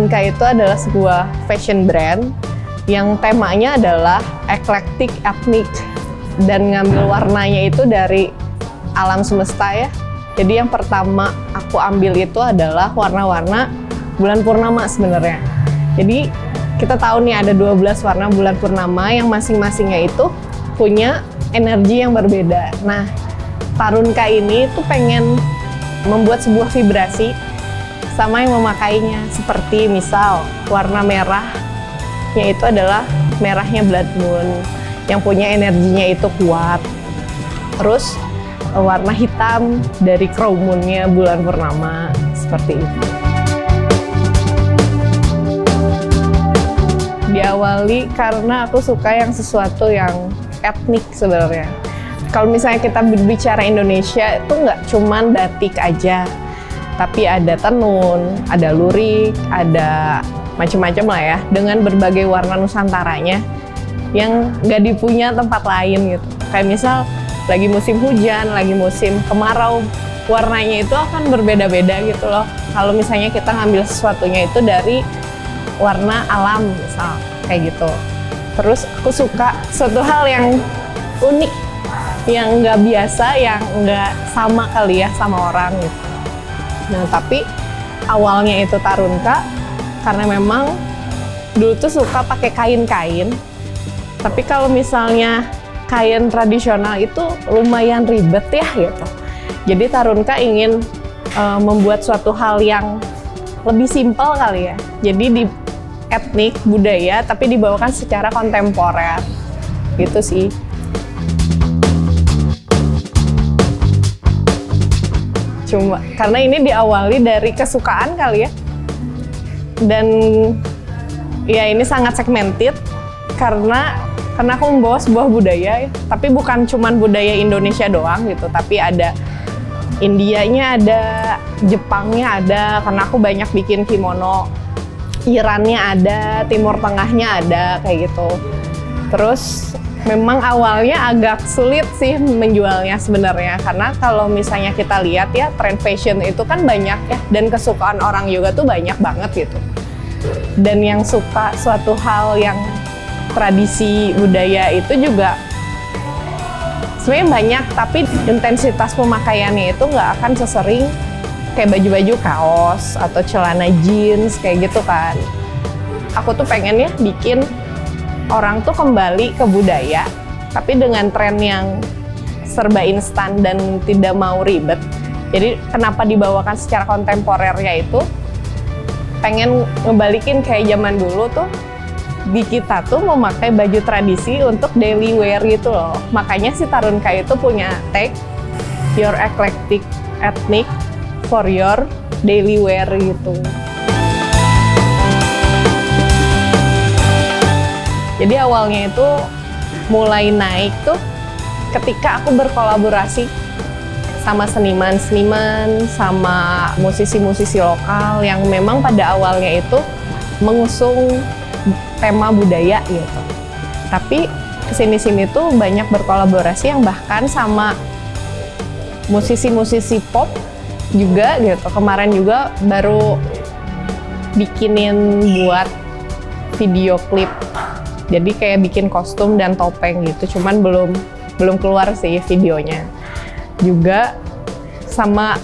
Tarunka itu adalah sebuah fashion brand yang temanya adalah eclectic ethnic dan ngambil warnanya itu dari alam semesta ya. Jadi yang pertama aku ambil itu adalah warna-warna bulan purnama sebenarnya. Jadi kita tahu nih ada 12 warna bulan purnama yang masing-masingnya itu punya energi yang berbeda. Nah, Tarunka ini tuh pengen membuat sebuah vibrasi sama yang memakainya. Seperti misal warna merah, yaitu adalah merahnya blood moon yang punya energinya itu kuat. Terus warna hitam dari crow moon-nya bulan purnama, seperti itu. Diawali karena aku suka yang sesuatu yang etnik sebenarnya. Kalau misalnya kita berbicara Indonesia itu nggak cuman batik aja, tapi ada tenun, ada lurik, ada macam-macam lah ya, dengan berbagai warna nusantaranya yang nggak dipunya tempat lain gitu. Kayak misal lagi musim hujan, lagi musim kemarau, warnanya itu akan berbeda-beda gitu loh. Kalau misalnya kita ngambil sesuatunya itu dari warna alam misal, kayak gitu. Terus aku suka suatu hal yang unik, yang nggak biasa, yang nggak sama kali ya sama orang gitu. Nah tapi awalnya itu Tarunka karena memang dulu tuh suka pakai kain-kain. Tapi kalau misalnya kain tradisional itu lumayan ribet ya gitu. Jadi Tarunka ingin membuat suatu hal yang lebih simpel kali ya. Jadi di etnik, budaya, tapi dibawakan secara kontemporer. Gitu sih. Cuma karena ini diawali dari kesukaan kali ya. Dan ya ini sangat segmented karena aku membawa sebuah budaya, tapi bukan cuman budaya Indonesia doang gitu, tapi ada Indianya, ada Jepangnya ada, karena aku banyak bikin kimono. Irannya ada, Timur Tengahnya ada, kayak gitu. Terus memang awalnya agak sulit sih menjualnya sebenarnya, karena kalau misalnya kita lihat ya tren fashion itu kan banyak ya, dan kesukaan orang juga tuh banyak banget gitu. Dan yang suka suatu hal yang tradisi budaya itu juga sebenarnya banyak, tapi intensitas pemakaiannya itu nggak akan sesering kayak baju-baju kaos atau celana jeans kayak gitu kan. Aku tuh pengen ya bikin orang tuh kembali ke budaya, tapi dengan tren yang serba instan dan tidak mau ribet. Jadi kenapa dibawakan secara kontemporernya itu pengen ngebalikin kayak zaman dulu tuh di kita tuh memakai baju tradisi untuk daily wear gitu loh. Makanya si Tarunka itu punya tag your eclectic ethnic for your daily wear gitu. Jadi awalnya itu mulai naik tuh ketika aku berkolaborasi sama seniman-seniman, sama musisi-musisi lokal yang memang pada awalnya itu mengusung tema budaya gitu. Tapi kesini-sini tuh banyak berkolaborasi yang bahkan sama musisi-musisi pop juga gitu. Kemarin juga baru bikinin buat video klip. Jadi kayak bikin kostum dan topeng gitu. Cuman belum keluar sih videonya. Juga sama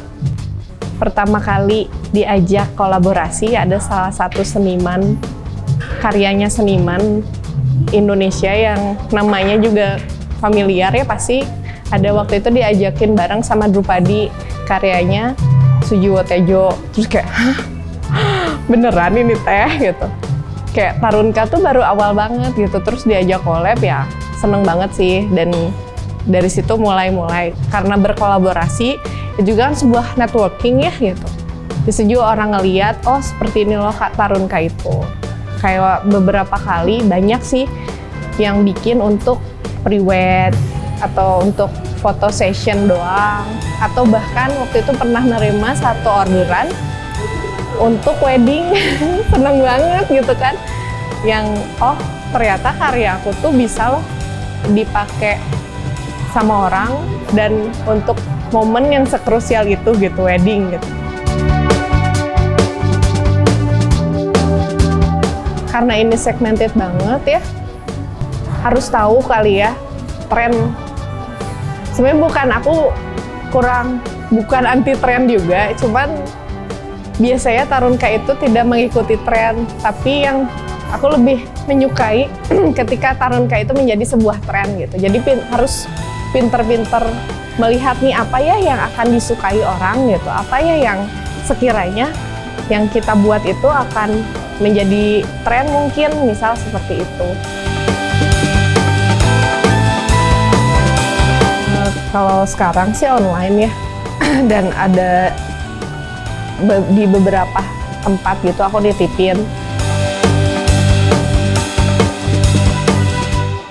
pertama kali diajak kolaborasi ada salah satu seniman, karyanya seniman Indonesia yang namanya juga familiar ya, pasti ada waktu itu diajakin bareng sama Drupadi, karyanya Sujiwo Tejo. Terus kayak beneran ini teh gitu. Kayak Tarunka tuh baru awal banget gitu, terus diajak collab ya seneng banget sih. Dan dari situ mulai karena berkolaborasi juga kan sebuah networking ya gitu. Di situ orang ngeliat, oh seperti ini loh Kak Tarunka itu. Kayak beberapa kali banyak sih yang bikin untuk pre-wed atau untuk foto session doang, atau bahkan waktu itu pernah nerima satu orderan untuk wedding. Seneng banget gitu kan, yang oh ternyata karya aku tuh bisa loh dipakai sama orang dan untuk momen yang sekrusial itu gitu, wedding gitu. karena ini segmented banget ya, harus tahu kali ya tren. Sebenarnya bukan anti tren juga, cuman biasanya Tarunka itu tidak mengikuti tren, tapi yang aku lebih menyukai ketika Tarunka itu menjadi sebuah tren gitu. Jadi harus pinter-pinter melihat nih apa ya yang akan disukai orang gitu, apa ya yang sekiranya yang kita buat itu akan menjadi tren mungkin, misal seperti itu. Kalau sekarang sih online ya, dan ada di beberapa tempat gitu aku nitipin.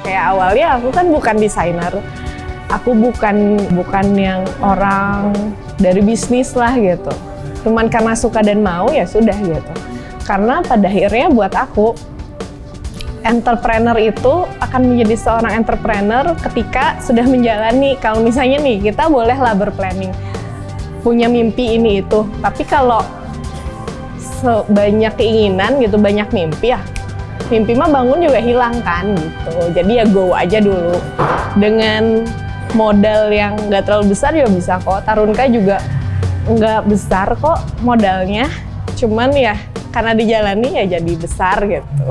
Kayak awalnya aku kan bukan desainer, aku bukan yang orang dari bisnis lah gitu. Cuman karena suka dan mau ya sudah gitu. Karena pada akhirnya buat aku, entrepreneur itu akan menjadi seorang entrepreneur ketika sudah menjalani. Kalau misalnya nih, kita bolehlah berplanning, punya mimpi ini itu. Tapi kalau sebanyak keinginan gitu, banyak mimpi ya, mimpi mah bangun juga hilang kan gitu. Jadi ya go aja dulu. Dengan modal yang nggak terlalu besar ya bisa kok. Tarunka juga nggak besar kok modalnya. Cuman ya karena dijalani ya jadi besar gitu.